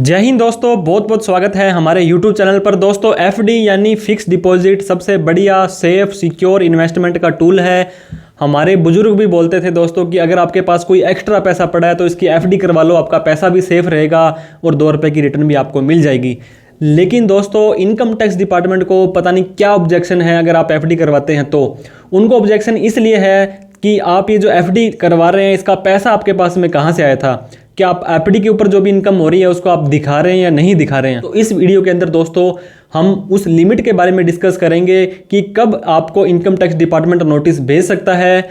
जय हिंद दोस्तों, बहुत बहुत स्वागत है हमारे YouTube चैनल पर। दोस्तों एफडी यानी फिक्स डिपॉजिट सबसे बढ़िया सेफ सिक्योर इन्वेस्टमेंट का टूल है। हमारे बुजुर्ग भी बोलते थे दोस्तों कि अगर आपके पास कोई एक्स्ट्रा पैसा पड़ा है तो इसकी एफडी करवा लो, आपका पैसा भी सेफ रहेगा और 2 रुपये की रिटर्न भी आपको मिल जाएगी। लेकिन दोस्तों इनकम टैक्स डिपार्टमेंट को पता नहीं क्या ऑब्जेक्शन है अगर आप एफडी करवाते हैं तो। उनको ऑब्जेक्शन इसलिए है कि आप ये जो एफडी करवा रहे हैं इसका पैसा आपके पास में कहाँ से आया था, क्या आप एफडी के ऊपर जो भी इनकम हो रही है उसको आप दिखा रहे हैं या नहीं दिखा रहे हैं। तो इस वीडियो के अंदर दोस्तों हम उस लिमिट के बारे में डिस्कस करेंगे कि कब आपको इनकम टैक्स डिपार्टमेंट नोटिस भेज सकता है,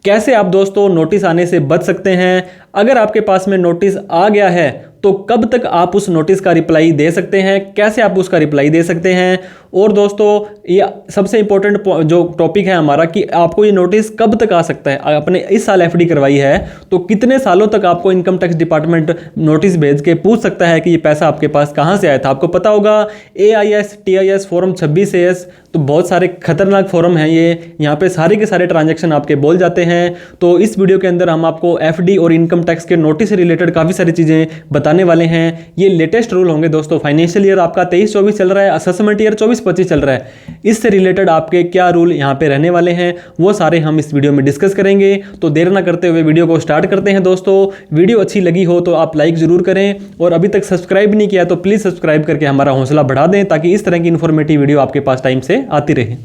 कैसे आप दोस्तों नोटिस आने से बच सकते हैं, अगर आपके पास में नोटिस आ गया है तो कब तक आप उस नोटिस का रिप्लाई दे सकते हैं, कैसे आप उसका रिप्लाई दे सकते हैं। और दोस्तों ये सबसे इंपॉर्टेंट जो टॉपिक है हमारा कि आपको ये नोटिस कब तक आ सकता है। आपने इस साल एफडी करवाई है तो कितने सालों तक आपको इनकम टैक्स डिपार्टमेंट नोटिस भेज के पूछ सकता है कि ये पैसा आपके पास कहाँ से आया था। आपको पता होगा AIS TIS फॉर्म 26AS तो बहुत सारे खतरनाक फॉर्म हैं ये, यहाँ पे सारे के सारे ट्रांजैक्शन आपके बोल जाते हैं। तो इस वीडियो के अंदर हम आपको एफडी और इनकम टैक्स के नोटिस से रिलेटेड काफ़ी सारी चीज़ें बताने वाले हैं। ये लेटेस्ट रूल होंगे दोस्तों। फाइनेंशियल ईयर आपका 23-24 चल रहा है, असेसमेंट ईयर 24-25 चल रहा है। इससे रिलेटेड आपके क्या रूल यहाँ पे रहने वाले हैं वो सारे हम इस वीडियो में डिस्कस करेंगे। तो देर ना करते हुए वीडियो को स्टार्ट करते हैं। दोस्तों वीडियो अच्छी लगी हो तो आप लाइक जरूर करें और अभी तक सब्सक्राइब नहीं किया तो प्लीज़ सब्सक्राइब करके हमारा हौसला बढ़ा दें ताकि इस तरह की इन्फॉर्मेटिव वीडियो आपके पास टाइम से आती रहे।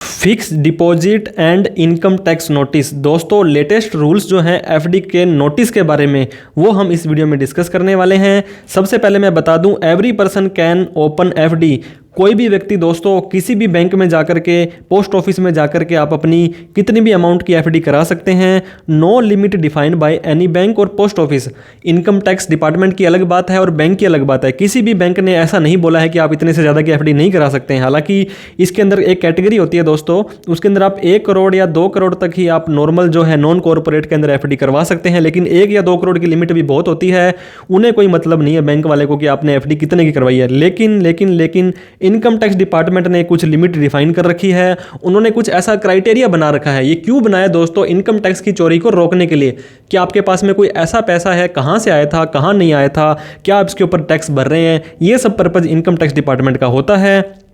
Fix deposit and income tax notice. दोस्तों लेटेस्ट रूल्स जो हैं एफडी के नोटिस के बारे में वो हम इस वीडियो में डिस्कस करने वाले हैं। सबसे पहले मैं बता दूं every person can open FD. कोई भी व्यक्ति दोस्तों किसी भी बैंक में जाकर के, पोस्ट ऑफिस में जाकर के आप अपनी कितनी भी अमाउंट की एफडी करा सकते हैं। No limit defined by any bank और post office. Income tax department की अलग बात है और बैंक की अलग बात है। किसी भी बैंक ने ऐसा नहीं बोला है कि आप इतने से ज़्यादा की एफडी नहीं करा सकते हैं। हालांकि इसके अंदर एक कैटेगरी होती है दोस्तों, उसके अंदर आप 1 करोड़ या 2 करोड़ तक ही आप नॉर्मल जो है नॉन कॉर्पोरेट के अंदर एफडी करवा सकते हैं। लेकिन 1 या 2 करोड़ की लिमिट भी बहुत होती है। उन्हें कोई मतलब नहीं है बैंक वाले को कि आपने एफडी कितने की करवाई है। लेकिन इनकम टैक्स डिपार्टमेंट ने कुछ लिमिट डिफाइन कर रखी है। उन्होंने कुछ ऐसा क्राइटेरिया बना रखा है। ये क्यों बनाया दोस्तों? इनकम टैक्स की चोरी को रोकने के लिए कि आपके पास में कोई ऐसा पैसा है, कहां से आया था, कहां नहीं आया था, क्या आप इसके ऊपर टैक्स भर रहे हैं, ये सब पर्पज इनकम टैक्स डिपार्टमेंट का होता है।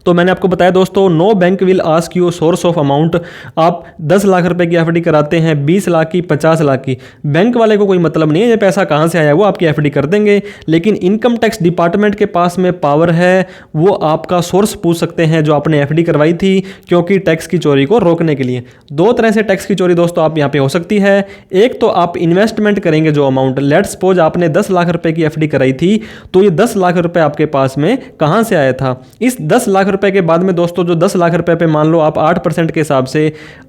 तो मैंने आपको बताया दोस्तों no bank will ask you source of amount. आप 10 लाख रुपए की एफडी कराते हैं, 20 लाख की, 50 लाख की, बैंक वाले को कोई मतलब नहीं है ये पैसा कहाँ से आया, वो आपकी एफडी कर देंगे। लेकिन इनकम टैक्स डिपार्टमेंट के पास में पावर है, वो आपका सोर्स पूछ सकते हैं जो आपने एफडी करवाई थी, क्योंकि टैक्स की चोरी को रोकने के लिए। 2 तरह से टैक्स की चोरी दोस्तों आप यहाँ पे हो सकती है। एक तो आप इन्वेस्टमेंट करेंगे जो अमाउंट, लेट्स सपोज आपने 10 लाख रुपए की एफडी कराई थी तो ये 10 लाख रुपए आपके पास में कहाँ से आया था। इस 10 लाख रुपए के बाद में दोस्तों जो 10 लाख रुपए पे मान लो आप 8% के हिसाब से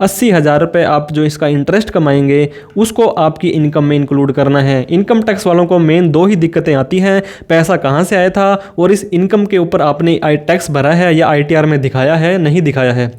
80,000 रुपए आप जो इसका इंटरेस्ट कमाएंगे उसको आपकी इनकम में इंक्लूड करना है। इनकम टैक्स वालों को मेन 2 ही दिक्कतें आती हैं, पैसा कहाँ से आया था और इस इनकम के ऊपर आपने टैक्स भरा है या ITR में दिखाया है, नहीं दिखाया है।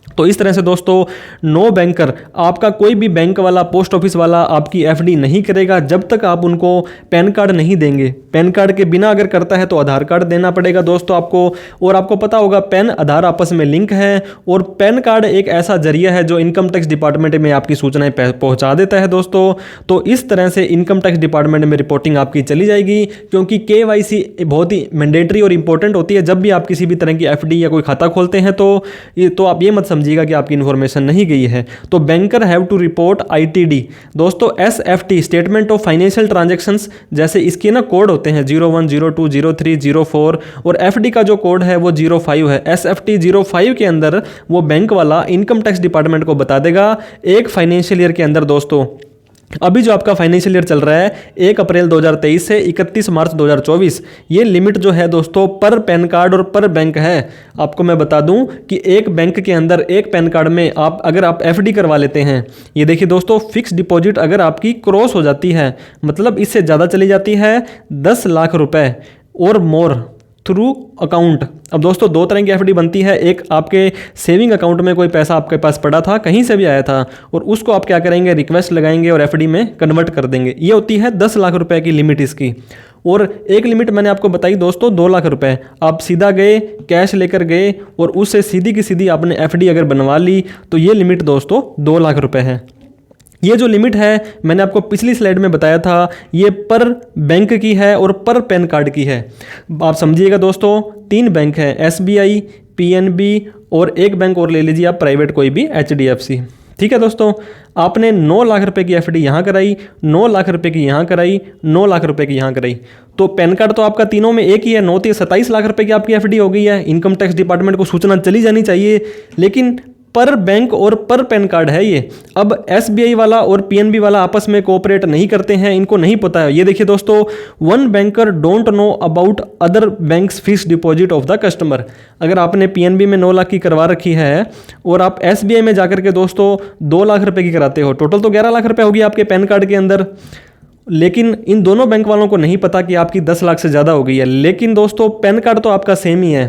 तो इस तरह से दोस्तों नो बैंकर, आपका कोई भी बैंक वाला, पोस्ट ऑफिस वाला आपकी एफडी नहीं करेगा जब तक आप उनको पैन कार्ड नहीं देंगे। पैन कार्ड के बिना अगर करता है तो आधार कार्ड देना पड़ेगा दोस्तों आपको। और आपको पता होगा पैन आधार आपस में लिंक है और पैन कार्ड एक ऐसा जरिया है जो इनकम टैक्स डिपार्टमेंट में आपकी सूचनाएं पहुंचा देता है दोस्तों। तो इस तरह से इनकम टैक्स डिपार्टमेंट में रिपोर्टिंग आपकी चली जाएगी, क्योंकि KYC बहुत ही मैंडेटरी और इंपॉर्टेंट होती है। जब भी आप किसी भी तरह की एफडी या कोई खाता खोलते हैं तो आप ये मत समझिए कि आपकी इन्फॉर्मेशन नहीं गई है। तो banker have to report ITD दोस्तों, SFT statement of financial transactions, जैसे इसके ना कोड होते हैं 01, 02, 03, 04 और FD का जो कोड है वो 05 है। SFT 05 के अंदर वो बैंक वाला इनकम टैक्स डिपार्टमेंट को बता देगा एक फाइनेंशियल ईयर के अंदर। दोस्तों अभी जो आपका फाइनेंशियल ईयर चल रहा है 1 अप्रैल 2023 से 31 मार्च 2024, ये लिमिट जो है दोस्तों पर पैन कार्ड और पर बैंक है। आपको मैं बता दूं कि एक बैंक के अंदर एक पैन कार्ड में अगर आप एफडी करवा लेते हैं, ये देखिए दोस्तों फिक्स डिपॉजिट अगर आपकी क्रॉस हो जाती है, मतलब इससे ज़्यादा चली जाती है 10 लाख रुपए और मोर थ्रू अकाउंट। अब दोस्तों 2 तरह की एफडी बनती है। एक आपके सेविंग अकाउंट में कोई पैसा आपके पास पड़ा था, कहीं से भी आया था, और उसको आप क्या करेंगे, रिक्वेस्ट लगाएंगे और एफडी में कन्वर्ट कर देंगे। ये होती है 10 लाख रुपए की लिमिट इसकी। और एक लिमिट मैंने आपको बताई दोस्तों 2 लाख रुपए। आप सीधा गए, कैश लेकर गए और उससे सीधी की सीधी आपने एफडी अगर बनवा ली तो ये लिमिट दोस्तों 2 लाख रुपए है। ये जो लिमिट है मैंने आपको पिछली स्लाइड में बताया था, ये पर बैंक की है और पर पैन कार्ड की है। आप समझिएगा दोस्तों, 3 बैंक हैं, एसबीआई, पीएनबी और एक बैंक और ले लीजिए आप प्राइवेट कोई भी, एचडीएफसी। ठीक है दोस्तों, आपने 9 लाख रुपए की एफडी यहाँ कराई, 9 लाख रुपए की यहाँ कराई, 9 लाख रुपए की यहाँ कराई, तो पैन कार्ड तो आपका तीनों में एक ही है, 9 27 लाख रुपए की आपकी एफडी हो गई है। इनकम टैक्स डिपार्टमेंट को सूचना चली जानी चाहिए, लेकिन पर बैंक और पर पैन कार्ड है ये। अब एसबीआई वाला और पीएनबी वाला आपस में कोऑपरेट नहीं करते हैं, इनको नहीं पता है। ये देखिए दोस्तों, one banker don't know about other banks fixed deposit of the customer. अगर आपने पीएनबी में 9 लाख की करवा रखी है और आप एसबीआई में जाकर के दोस्तों 2 लाख रुपए की कराते हो, टोटल तो 11 लाख रुपए होगी आपके पैन कार्ड के अंदर, लेकिन इन दोनों बैंक वालों को नहीं पता कि आपकी 10 लाख से ज़्यादा हो गई है। लेकिन दोस्तों पैन कार्ड तो आपका सेम ही है,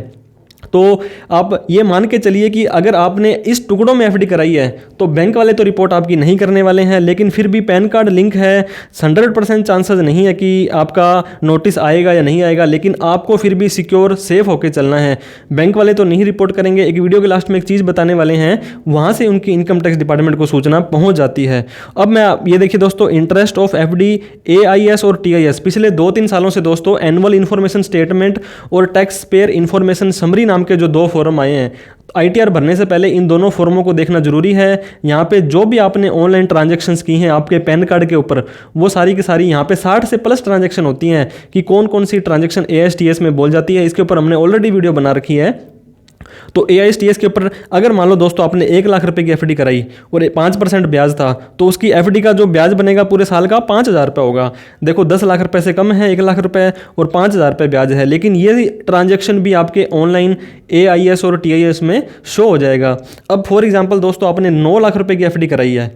तो आप ये मान के चलिए कि अगर आपने इस टुकड़ों में एफडी कराई है तो बैंक वाले तो रिपोर्ट आपकी नहीं करने वाले हैं, लेकिन फिर भी पैन कार्ड लिंक है, 100% चांसेस नहीं है कि आपका नोटिस आएगा या नहीं आएगा, लेकिन आपको फिर भी सिक्योर सेफ होकर चलना है। बैंक वाले तो नहीं रिपोर्ट करेंगे। एक वीडियो के लास्ट में एक चीज़ बताने वाले हैं, वहाँ से उनकी इनकम टैक्स डिपार्टमेंट को सूचना पहुँच जाती है। अब मैं ये देखिए दोस्तों, इंटरेस्ट ऑफ एफडी, एआईएस और टीआईएस, पिछले 2-3 सालों से दोस्तों एनुअल इन्फॉर्मेशन स्टेटमेंट और टैक्स पेयर इन्फॉर्मेशन समरी नाम के जो 2 फॉर्म आए हैं, आईटीआर भरने से पहले इन दोनों फॉर्मों को देखना जरूरी है। यहाँ पे जो भी आपने ऑनलाइन ट्रांजैक्शंस की हैं आपके पैन कार्ड के ऊपर, वो सारी की सारी यहाँ पे 60 से प्लस ट्रांजैक्शन होती हैं कि कौन कौन सी ट्रांजैक्शन एएसटीएस में बोल जाती है। इसके ऊपर हमने ऑलरेडी वीडियो बना रखी है। तो एआईएसटीएस के ऊपर अगर मान लो दोस्तों आपने 1 लाख रुपए की एफडी कराई और 5% ब्याज था, तो उसकी एफडी का जो ब्याज बनेगा पूरे साल का 5,000 रुपये होगा। देखो 10 लाख रुपए से कम है 1 लाख रुपए और 5,000 रुपये ब्याज है, लेकिन ये ट्रांजैक्शन भी आपके ऑनलाइन एआईएस और टीआईएस में शो हो जाएगा। अब फॉर एग्जाम्पल दोस्तों आपने 9 लाख रुपए की एफडी कराई है,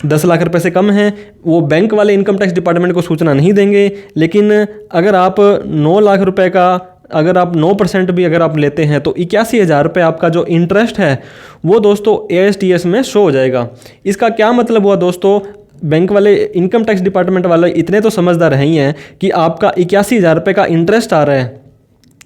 10 लाख रुपए से कम है, वो बैंक वाले इनकम टैक्स डिपार्टमेंट को सूचना नहीं देंगे। लेकिन अगर आप 9 लाख रुपए का अगर आप 9% भी अगर आप लेते हैं तो 81,000 रुपये आपका जो इंटरेस्ट है वो दोस्तों एएसटीएस में शो हो जाएगा। इसका क्या मतलब हुआ दोस्तों, बैंक वाले इनकम टैक्स डिपार्टमेंट वाले इतने तो समझदार ही हैं कि आपका 81,000 रुपये का इंटरेस्ट आ रहा है,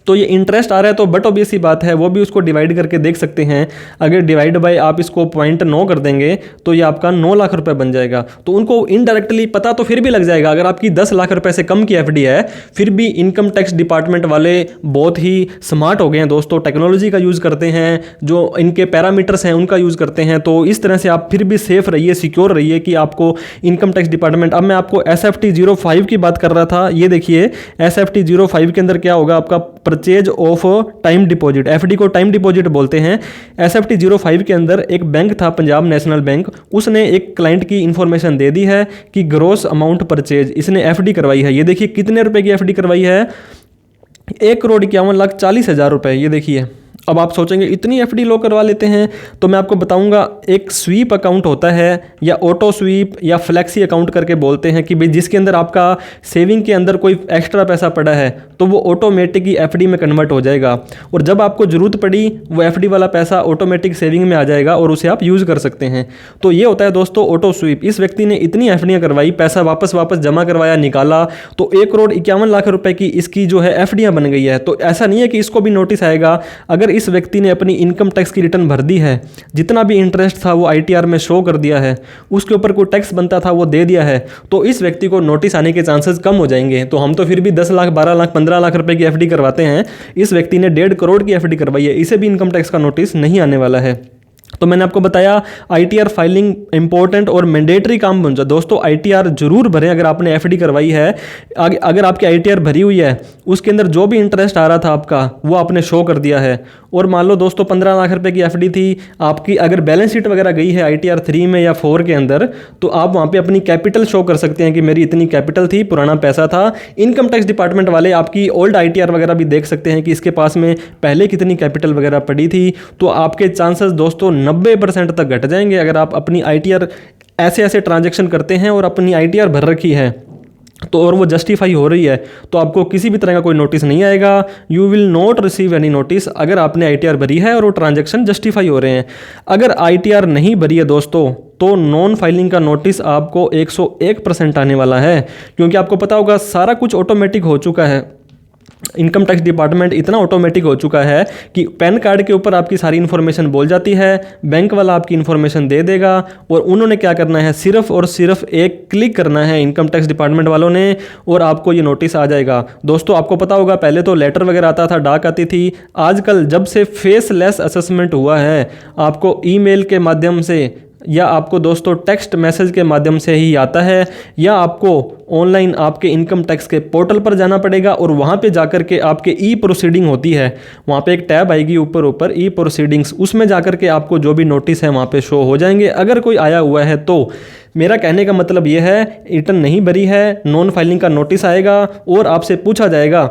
तो ये इंटरेस्ट आ रहा है तो बट ऑब्वियस सी बात है वो भी उसको डिवाइड करके देख सकते हैं। अगर डिवाइड बाय आप इसको 0.9 कर देंगे तो ये आपका 9 लाख रुपए बन जाएगा। तो उनको इनडायरेक्टली पता तो फिर भी लग जाएगा। अगर आपकी 10 लाख रुपए से कम की एफडी है, फिर भी इनकम टैक्स डिपार्टमेंट वाले बहुत ही स्मार्ट हो गए हैं दोस्तों, टेक्नोलॉजी का यूज़ करते हैं, जो इनके पैरामीटर्स हैं उनका यूज़ करते हैं। तो इस तरह से आप फिर भी सेफ रहिए, सिक्योर रहिए कि आपको इनकम टैक्स डिपार्टमेंट। अब मैं आपको SFT 05 की बात कर रहा था, ये देखिए SFT 05 के अंदर क्या होगा, आपका purchase of time deposit, FD को टाइम डिपॉजिट बोलते हैं। SFT 05 के अंदर एक बैंक था पंजाब नेशनल बैंक, उसने एक क्लाइंट की इंफॉर्मेशन दे दी है कि ग्रॉस अमाउंट परचेज, इसने एफडी करवाई है। ये देखिए कितने रुपए की एफडी करवाई है, 1,51,40,000 रुपए। ये देखिए, अब आप सोचेंगे इतनी एफडी लोग करवा लेते हैं, तो मैं आपको बताऊंगा एक स्वीप अकाउंट होता है या ऑटो स्वीप या फ्लैक्सी अकाउंट करके बोलते हैं कि भाई जिसके अंदर आपका सेविंग के अंदर कोई एक्स्ट्रा पैसा पड़ा है तो वो ऑटोमेटिक ही एफडी में कन्वर्ट हो जाएगा, और जब आपको ज़रूरत पड़ी वो एफडी वाला पैसा ऑटोमेटिक सेविंग में आ जाएगा और उसे आप यूज़ कर सकते हैं। तो ये होता है दोस्तों ऑटो स्वीप। इस व्यक्ति ने इतनी एफडियाँ करवाई, पैसा वापस जमा करवाया, निकाला, तो 1,51,00,000 रुपए की इसकी जो है एफडियाँ बन गई है। तो ऐसा नहीं है कि इसको भी नोटिस आएगा। अगर इस व्यक्ति ने अपनी इनकम टैक्स की रिटर्न भर दी है, जितना भी इंटरेस्ट था वो आईटीआर में शो कर दिया है, उसके ऊपर कोई टैक्स बनता था वो दे दिया है, तो इस व्यक्ति को नोटिस आने के चांसेस कम हो जाएंगे। तो हम तो फिर भी 10 लाख, 12 लाख, 15 लाख रुपए की एफडी करवाते हैं, इस व्यक्ति ने 1.5 करोड़ की एफडी करवाई है, इसे भी इनकम टैक्स का नोटिस नहीं आने वाला है। तो मैंने आपको बताया आईटीआर फाइलिंग इंपॉर्टेंट और मैंडेटरी काम बन जाए। दोस्तों आईटीआर जरूर भरें अगर आपने एफडी करवाई है। अगर आपकी आईटीआर भरी हुई है, उसके अंदर जो भी इंटरेस्ट आ रहा था आपका वो आपने शो कर दिया है, और मान लो दोस्तों 15 लाख रुपए की एफडी थी आपकी, अगर बैलेंस शीट वगैरह गई है आईटीआर 3 में या 4 के अंदर, तो आप वहाँ पे अपनी कैपिटल शो कर सकते हैं कि मेरी इतनी कैपिटल थी, पुराना पैसा था। इनकम टैक्स डिपार्टमेंट वाले आपकी ओल्ड आईटीआर वगैरह भी देख सकते हैं कि इसके पास में पहले कितनी कैपिटल वगैरह पड़ी थी। तो आपके चांसेस दोस्तों 90% तक घट जाएंगे अगर आप अपनी आईटीआर ऐसे ट्रांजैक्शन करते हैं और अपनी आईटीआर भर रखी है तो, और वो जस्टिफाई हो रही है, तो आपको किसी भी तरह का कोई नोटिस नहीं आएगा। You will not receive any notice अगर आपने आईटीआर भरी है और वो ट्रांजैक्शन जस्टिफाई हो रहे हैं। अगर आईटीआर नहीं भरी है दोस्तों तो नॉन फाइलिंग का नोटिस आपको 101% आने वाला है, क्योंकि आपको पता होगा सारा कुछ ऑटोमेटिक हो चुका है। इनकम टैक्स डिपार्टमेंट इतना ऑटोमेटिक हो चुका है कि पैन कार्ड के ऊपर आपकी सारी इन्फॉर्मेशन बोल जाती है, बैंक वाला आपकी इन्फॉर्मेशन दे देगा और उन्होंने क्या करना है, सिर्फ और सिर्फ एक क्लिक करना है इनकम टैक्स डिपार्टमेंट वालों ने और आपको ये नोटिस आ जाएगा। दोस्तों आपको पता होगा पहले तो लेटर वगैरह आता था, डाक आती थी। आजकल जब से फेसलेस असेसमेंट हुआ है, आपको ईमेल के माध्यम से या आपको दोस्तों टेक्स्ट मैसेज के माध्यम से ही आता है, या आपको ऑनलाइन आपके इनकम टैक्स के पोर्टल पर जाना पड़ेगा और वहाँ पे जाकर के आपके ई प्रोसीडिंग होती है, वहाँ पे एक टैब आएगी ऊपर ई प्रोसीडिंग्स, उसमें जाकर के आपको जो भी नोटिस है वहाँ पे शो हो जाएंगे। अगर कोई आया हुआ है तो मेरा कहने का मतलब ये है, रिटर्न नहीं भरी है, नॉन फाइलिंग का नोटिस आएगा और आपसे पूछा जाएगा।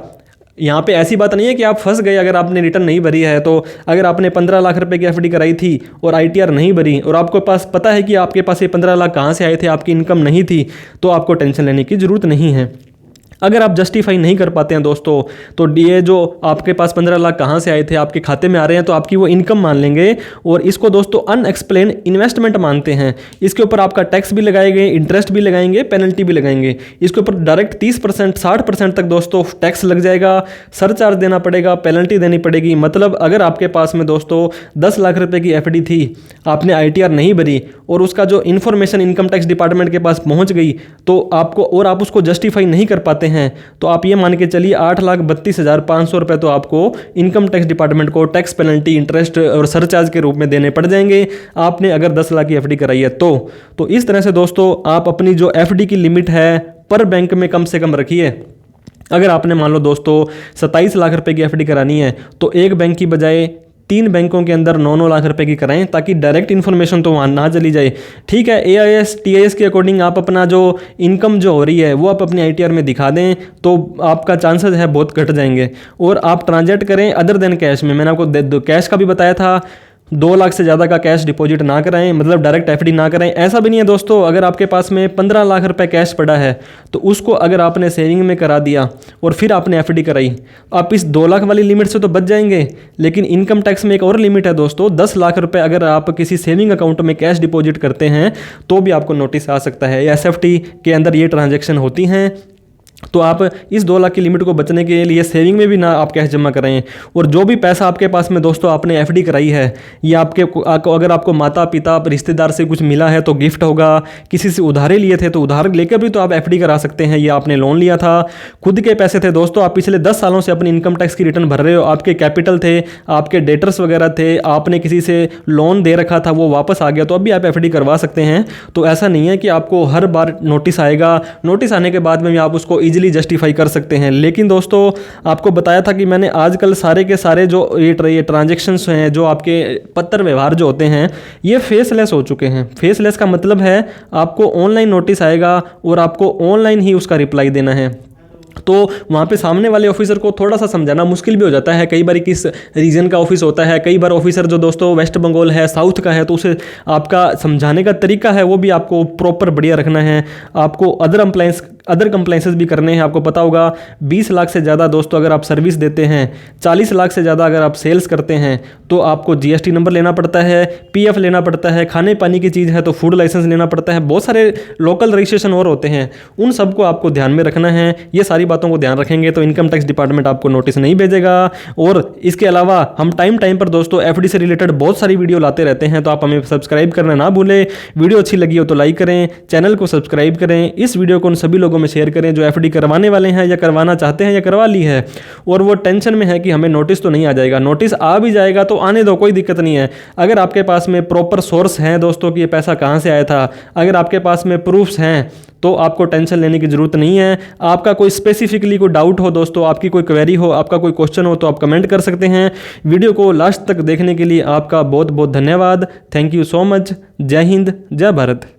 यहाँ पे ऐसी बात नहीं है कि आप फंस गए अगर आपने रिटर्न नहीं भरी है तो। अगर आपने 15 लाख रुपए की एफडी कराई थी और आईटीआर नहीं भरी और आपको पास पता है कि आपके पास ये 15 लाख कहाँ से आए थे, आपकी इनकम नहीं थी, तो आपको टेंशन लेने की ज़रूरत नहीं है। अगर आप जस्टिफाई नहीं कर पाते हैं दोस्तों, तो ये जो आपके पास 15 लाख कहाँ से आए थे, आपके खाते में आ रहे हैं, तो आपकी वो इनकम मान लेंगे और इसको दोस्तों अनएक्सप्लेन इन्वेस्टमेंट मानते हैं। इसके ऊपर आपका टैक्स भी लगाएंगे, इंटरेस्ट भी लगाएंगे, पेनल्टी भी लगाएंगे। इसके ऊपर डायरेक्ट 30% 60% तक दोस्तों टैक्स लग जाएगा, सरचार्ज देना पड़ेगा, पेनल्टी देनी पड़ेगी। मतलब अगर आपके पास में दोस्तों 10 लाख रुपये की एफडी थी, आपने आईटीआर नहीं भरी और उसका जो इन्फॉर्मेशन इनकम टैक्स डिपार्टमेंट के पास पहुँच गई तो आपको, और आप उसको जस्टिफाई नहीं कर पाते हैं, तो आप ये मान के चलिए 8,32,500 रुपए तो आपको इनकम टैक्स डिपार्टमेंट को टैक्स, पेनल्टी, इंटरेस्ट और सरचार्ज के रूप में देने पड़ जाएंगे, आपने अगर 10 लाख की एफडी कराई है तो इस तरह से दोस्तों आप अपनी जो एफडी की लिमिट है पर बैंक में कम से कम रखिए। अगर आपने मान लो दोस्तों 27 लाख रुपए की एफडी करानी है तो एक बैंक की बजाय 3 बैंकों के अंदर 9-9 लाख रुपए की कराएं, ताकि डायरेक्ट इन्फॉर्मेशन तो वहाँ ना चली जाए। ठीक है, AIS TIS के अकॉर्डिंग आप अपना जो इनकम जो हो रही है वो आप अपनी ITR में दिखा दें तो आपका चांसेस है बहुत घट जाएंगे। और आप ट्रांजैक्ट करें अदर देन कैश में। मैंने आपको कैश का भी बताया था, 2 लाख से ज़्यादा का कैश डिपॉजिट ना कराएं, मतलब डायरेक्ट एफडी ना कराएं। ऐसा भी नहीं है दोस्तों, अगर आपके पास में 15 लाख रुपए कैश पड़ा है तो उसको अगर आपने सेविंग में करा दिया और फिर आपने एफडी कराई, आप इस 2 लाख वाली लिमिट से तो बच जाएंगे। लेकिन इनकम टैक्स में एक और लिमिट है दोस्तों, 10 लाख रुपए अगर आप किसी सेविंग अकाउंट में कैश डिपॉजिट करते हैं तो भी आपको नोटिस आ सकता है। SFT के अंदर ये ट्रांजेक्शन होती हैं। तो आप इस 2 लाख की लिमिट को बचने के लिए सेविंग में भी ना आप कैश जमा करें। और जो भी पैसा आपके पास में दोस्तों आपने एफडी कराई है, ये अगर आपको माता पिता रिश्तेदार से कुछ मिला है तो गिफ्ट होगा, किसी से उधारे लिए थे तो उधार लेकर भी तो आप एफडी करा सकते हैं। ये आपने लोन लिया था, खुद के पैसे थे दोस्तों, आप पिछले 10 सालों से अपनी इनकम टैक्स की रिटर्न भर रहे हो, आपके कैपिटल थे, आपके डेटर्स वगैरह थे, आपने किसी से लोन दे रखा था वो वापस आ गया तो अभी आप एफडी करवा सकते हैं। तो ऐसा नहीं है कि आपको हर बार नोटिस आएगा, नोटिस आने के बाद में भी आप उसको इजीली जस्टिफाई कर सकते हैं। लेकिन दोस्तों आपको बताया था कि मैंने आजकल सारे के सारे जो ये ट्रांजैक्शंस हैं, जो आपके पत्र व्यवहार जो होते हैं, ये फेसलेस हो चुके हैं। फेसलेस का मतलब है आपको ऑनलाइन नोटिस आएगा और आपको ऑनलाइन ही उसका रिप्लाई देना है। तो वहाँ पे सामने वाले ऑफिसर को थोड़ा सा समझाना मुश्किल भी हो जाता है। कई बार किस रीजन का ऑफिस होता है, कई बार ऑफिसर जो दोस्तों वेस्ट बंगाल है, साउथ का है, तो उसे आपका समझाने का तरीका है वो भी आपको प्रॉपर बढ़िया रखना है। आपको अदर कंप्लाइंसेस भी करने हैं। आपको पता होगा 20 लाख से ज़्यादा दोस्तों अगर आप सर्विस देते हैं, 40 लाख से ज़्यादा अगर आप सेल्स करते हैं तो आपको GST नंबर लेना पड़ता है, PF लेना पड़ता है, खाने पानी की चीज़ है तो फूड लाइसेंस लेना पड़ता है, बहुत सारे लोकल रजिस्ट्रेशन और होते हैं, उन सबको आपको ध्यान में रखना है। ये सारी बातों को ध्यान रखेंगे तो इनकम टैक्स डिपार्टमेंट आपको नोटिस नहीं भेजेगा। और इसके अलावा हम टाइम पर दोस्तों एफडी से रिलेटेड बहुत सारी वीडियो लाते रहते हैं, तो आप हमें सब्सक्राइब करना ना भूलें। वीडियो अच्छी लगी हो तो लाइक करें, चैनल को सब्सक्राइब करें, इस वीडियो को उन सभी लोगों में शेयर करें जो एफडी करवाने वाले हैं या करवाना चाहते हैं या करवा ली है और वो टेंशन में है कि हमें नोटिस तो नहीं आ जाएगा। नोटिस आ भी जाएगा तो आने दो, कोई दिक्कत नहीं है। अगर आपके पास में प्रॉपर सोर्स हैं दोस्तों कि ये पैसा कहाँ से आया था, अगर आपके पास में प्रूफ्स हैं तो आपको टेंशन लेने की ज़रूरत नहीं है। आपका कोई स्पेसिफिकली कोई डाउट हो दोस्तों, आपकी कोई क्वेरी हो, आपका कोई क्वेश्चन हो तो आप कमेंट कर सकते हैं। वीडियो को लास्ट तक देखने के लिए आपका बहुत बहुत धन्यवाद। Thank you so much. जय हिंद, जय भारत।